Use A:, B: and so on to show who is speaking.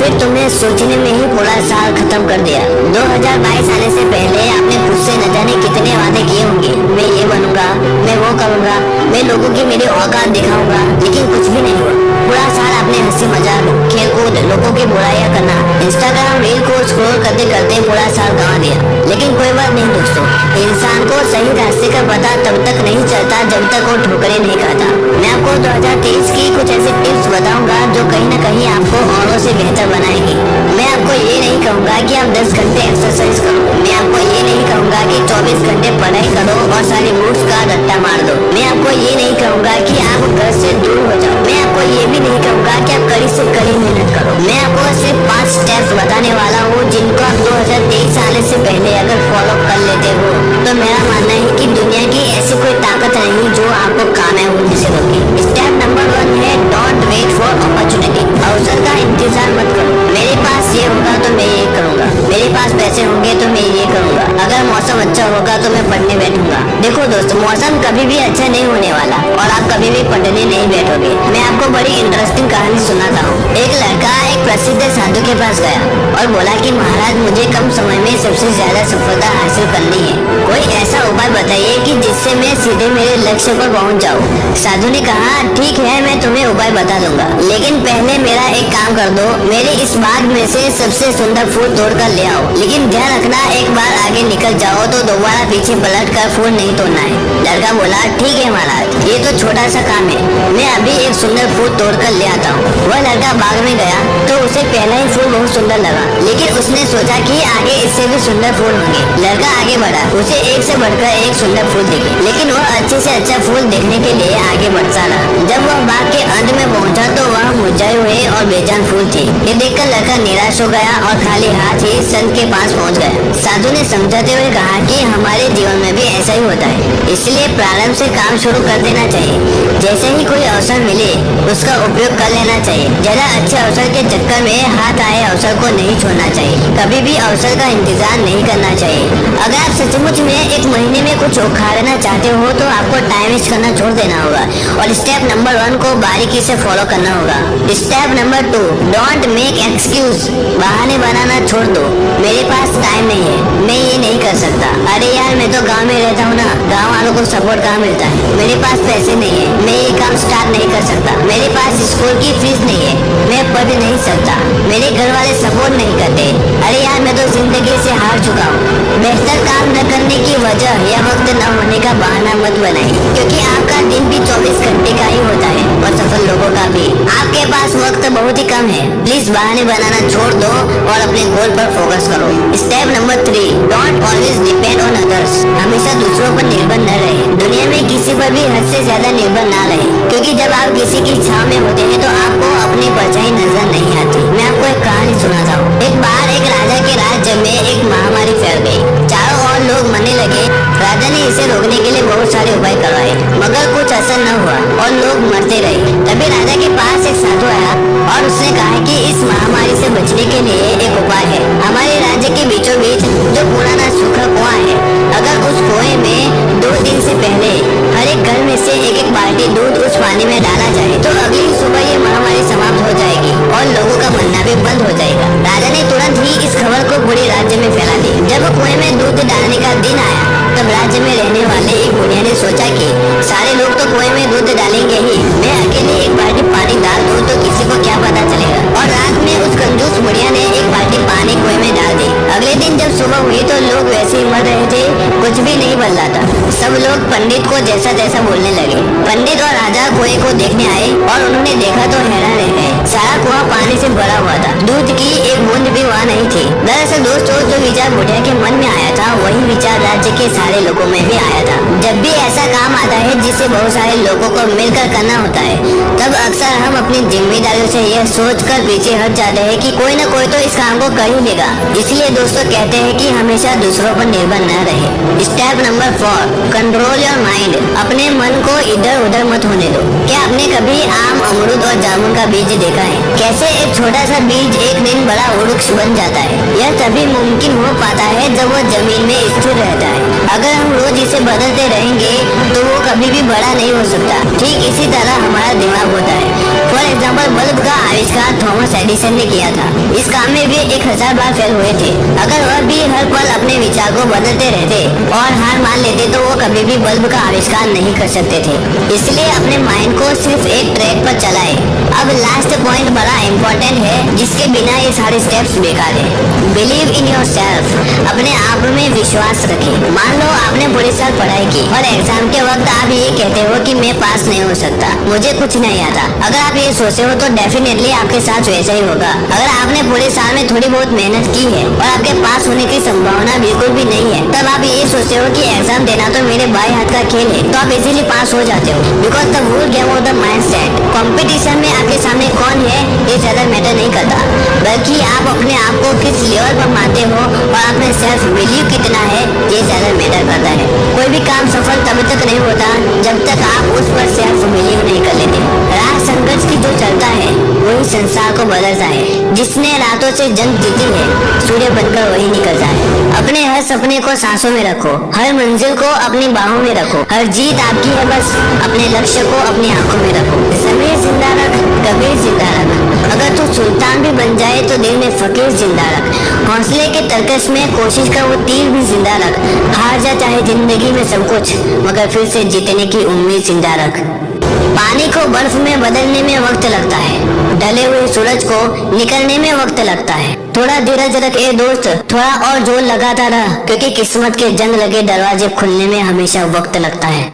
A: फिर तुमने सोचने में ही पूरा साल खत्म कर दिया। 2022 आने से पहले आपने खुद से न जाने कितने वादे किए होंगे। मैं ये बनूंगा, मैं वो करूंगा, मैं लोगों की मेरी औकात दिखाऊंगा, लेकिन कुछ भी नहीं हुआ। पूरा साल आपने हंसी मजाक, खेल कूद, लोगों की बुराइयां करना, इंस्टाग्राम रील को स्क्रॉल करते करते पूरा साल गंवा दिया। लेकिन कोई बात नहीं दोस्तों, इंसान को सही रास्ते का पता तब तक नहीं चलता जब तक वो ठोकरें नहीं खाता। मैं आपको 2023 की कुछ ऐसे टिप्स बताऊंगा जो कहीं न कहीं आपको औरों से बेहतर बनाएंगे। मैं आपको ये नहीं कहूंगा कि आप 10 घंटे एक्सरसाइज करो। मैं आपको ये नहीं कहूंगा कि 24 घंटे पढ़ाई करो और सारी बुक्स का रट्टा मार दो। मैं आपको ये नहीं कहूंगा कि आप घर से दूर हो जाओ। मैं आपको ये भी नहीं कहूंगा कि आप कड़ी से कड़ी मेहनत करो। मैं आपको सिर्फ 5 स्टेप्स बताने वाला हूँ जिनको आप 2023 आने से पहले अगर फॉलो कर लेते हो तो मेरा मानना है कि दुनिया की ऐसी कोई ताकत नहीं जो आपको कामयाब होने से रोके। स्टेप नंबर 1 है डोंट वेट फॉर अपॉर्चुनिटी। अवसर का इंतजार मत करो। मेरे पास ये होगा तो मैं ये करूंगा, मेरे पास पैसे होंगे तो मैं ये करूंगा, अगर मौसम अच्छा होगा तो मैं पढ़ने बैठूंगा। देखो दोस्तों, मौसम कभी भी अच्छा नहीं होने वाला और आप कभी भी पढ़ने नहीं बैठोगे। मैं आपको बड़ी इंटरेस्टिंग कहानी सुनाता हूँ। एक लड़का एक प्रसिद्ध साधु के पास गया और बोला कि महाराज, मुझे कम समय में सबसे ज्यादा सफलता हासिल करनी है। कोई ऐसा उपाय बताइए कि जिससे मैं सीधे मेरे लक्ष्य पर पहुंच जाऊं। साधु ने कहा, ठीक है, मैं तुम्हें उपाय बता दूंगा, लेकिन पहले मेरा एक काम कर दो। मेरे इस बाग में से सबसे सुंदर फूल तोड़ कर ले आओ, लेकिन ध्यान रखना एक बार आगे निकल जाओ तो दोबारा पीछे पलट कर फूल नहीं तोड़ना है। लड़का बोला, ठीक है महाराज, ये तो छोटा सा काम है, मैं अभी एक सुंदर फूल तोड़ कर ले आता हूँ। वह लड़का बाग में गया तो उसे पहला ही फूल बहुत सुंदर लगा, लेकिन उसने सोचा कि आगे इससे भी सुंदर फूल होंगे। लड़का आगे बढ़ा, उसे एक से बढ़कर एक सुंदर फूल दिखे, लेकिन वह अच्छे से अच्छा फूल देखने के लिए आगे बढ़ता रहा। जब वह बाग के अंत में पहुंचा तो वह मुरझाए हुए और बेजान फूल थे। ये देखकर लड़का निराश हो गया और खाली हाथ ही संत के पास पहुंच गया। साधु ने समझाते हुए कहा कि हमारे जीवन में भी ऐसा ही होता है, इसलिए प्रारंभ से काम शुरू कर देना चाहिए। जैसे ही कोई अवसर मिले उसका उपयोग कर लेना चाहिए। ज्यादा अच्छे अवसर के चक्कर में हाथ आए अवसर को नहीं छोड़ना चाहिए। कभी भी अवसर का इंतजार नहीं करना चाहिए। अगर आप सचमुच में एक महीने में कुछ उखाड़ना चाहते हो तो आपको टाइम वेस्ट करना छोड़ देना होगा और स्टेप नंबर 1 को बारीकी से फॉलो करना होगा। Step number 2, don't make excuse. बहाने बनाना छोड़ दो। मेरे पास टाइम नहीं है, मैं ये नहीं कर सकता। अरे यार, मैं तो गांव में रहता हूँ ना, गांव वालों को सपोर्ट कहाँ मिलता है। मेरे पास पैसे नहीं है, मैं ये काम स्टार्ट नहीं कर सकता। मेरे पास स्कूल की फीस नहीं है, मैं पढ़ नहीं सकता। मेरे घर वाले सपोर्ट नहीं करते। अरे यार, मैं तो जिंदगी से हार चुका हूँ। बेहतर काम न करने की वजह या वक्त न होने का बहाना मत बनाइए, क्योंकि आपका दिन भी 24 घंटे का ही होता है और सफल लोगों का भी। आपके पास वक्त बहुत ही कम है। प्लीज बहाने बनाना छोड़ दो और अपने गोल पर फोकस करो। Step number 3, don't always depend on others. हमेशा दूसरों पर निर्भर न रहे। दुनिया में किसी पर भी हद से ज्यादा निर्भर ना रहे, क्योंकि जब आप किसी की छाव में होते हैं तो आपको अपनी परछाई नजर नहीं आती। मैं आपको एक कहानी सुनाता हूँ। एक बार एक राजा के राज्य में एक महामारी फैल गई। चारों ओर लोग मरने लगे। राजा ने इसे रोकने के लिए बहुत सारे उपाय करवाए, मगर कुछ असर न हुआ और लोग मरते रहे। तभी राजा के पास एक साधु आया और उसने कहा कि इस महामारी से बचने के लिए एक उपाय है। हमारे राज्य के बीचों बीच जो पुराना सूखा कुआं है, अगर उस कुएं में 2 दिन से पहले हर एक घर में से एक एक बाल्टी दूध उस पानी में डाला जाए तो अगली सुबह ये महामारी समाप्त हो जाएगी और लोगों का मरना भी बंद हो जाएगा। राजा ने तुरंत ही इस खबर को पूरे राज्य में फैला दी। जब कुएं में दूध डालने का दिन आया तब राज्य में रहने वाले एक बुढ़िया ने सोचा कि सारे लोग तो कुएं में दूध डालेंगे ही, मैं अकेले एक बाल्टी पानी डाल दूं तो किसी को क्या पता चलेगा। और रात में उस कंजूस बुढ़िया ने एक बाल्टी पानी कुएं में डाल दी। अगले दिन जब सुबह हुई तो लोग वैसे ही मर रहे थे, कुछ भी नहीं बदला था। सब लोग पंडित को जैसा तैसा बोलने लगे। पंडित और राजा कुएं को देखने आए और उन्होंने देखा तो हैरान रह गए। सारा कुआं पानी से भरा हुआ था, दूध की एक बूंद भी वहाँ नहीं थी। दरअसल दोस्तों, जो विचार बुढ़िया के मन में आया था वही विचार राज्य के सारे लोगों में भी आया था। जब भी ऐसा काम आता है जिसे बहुत सारे लोगों को मिलकर करना होता है, तब अक्सर हम अपनी जिम्मेदारियों से यह सोचकर पीछे हट जाते हैं कि कोई न कोई तो इस काम को कर ही लेगा। इसलिए दोस्तों कहते हैं कि हमेशा दूसरों पर निर्भर न रहे। Step number 4, control your mind. अपने मन को इधर उधर मत होने दो। क्या आपने कभी आम, अमरूद और जामुन का बीज देखा है? कैसे एक छोटा सा बीज एक दिन बड़ा वृक्ष बन जाता है? यह तभी मुमकिन हो पाता है जब वो जमीन में स्थिर रहता है। अगर हम रोज इसे बदलते रहेंगे तो वो कभी भी बड़ा नहीं हो सकता। ठीक इसी तरह हमारा दिमाग होता है। फॉर एग्जाम्पल, बल्ब का आविष्कार थॉमस एडिसन ने किया था। इस काम में वे 1000 बार फेल हुए थे। अगर वह भी हर पल अपने विचार को बदलते रहते और हार मान लेते तो वो कभी भी बल्ब का आविष्कार नहीं कर सकते थे। इसलिए अपने माइंड को सिर्फ एक ट्रैक पर चलाए। अब लास्ट पॉइंट बड़ा इम्पोर्टेंट है, जिसके बिना ये सारे स्टेप्स बेकार है। Believe in your self. अपने आप में विश्वास रखें। मान लो आपने पूरे साल पढ़ाई की और एग्जाम के वक्त आप ये कहते हो कि मैं पास नहीं हो सकता, मुझे कुछ नहीं आता। अगर आप ये सोचते हो तो डेफिनेटली आपके साथ वैसा ही होगा। अगर आपने पूरे साल में थोड़ी बहुत मेहनत की है और आपके पास होने की संभावना बिल्कुल भी नहीं है, तब आप ये सोचते हो कि एग्जाम देना तो मेरे बाएं हाथ का खेल है, तो आप इजीली पास हो जाते हो। Because the whole game of the mind set. Competition में आपके सामने कौन है ये ज्यादा मैटर नहीं करता, बल्कि आप अपने आप को किस लेवल पर मानते हो और अपने सेल्फ वैल्यू कितना है ये ज्यादा मैटर करता है। कोई भी काम सफल तब तक नहीं होता जब तक आप उस पर सेल्फ वैल्यू नहीं कर लेते। राह संघर्ष की जो चलता है वही संसार को बदलता है। जिसने रातों से जंग जीती है सूर्य बनकर वही निकलता है। अपने हर सपने को सांसों में रखो, हर मंजिल को अपनी बाहों में रखो। हर जीत आपकी है, बस अपने लक्ष्य को अपनी आंखों में रखो। ज़मीर जिंदा रख, कबीर जिंदा रख। अगर तू सुल्तान भी बन जाए तो दिल में फकीर जिंदा रख। हौसले के तरकश में कोशिश कर वो तीर भी जिंदा रख। हार जा चाहे जिंदगी में सब कुछ, मगर फिर से जीतने की उम्मीद जिंदा रख। पानी को बर्फ में बदलने में वक्त लगता है, ढले हुए सूरज को निकलने में वक्त लगता है। थोड़ा धीरज रख ए दोस्त, थोड़ा और जोर लगाता रह, क्योंकि किस्मत के जंग लगे दरवाजे खुलने में हमेशा वक्त लगता है।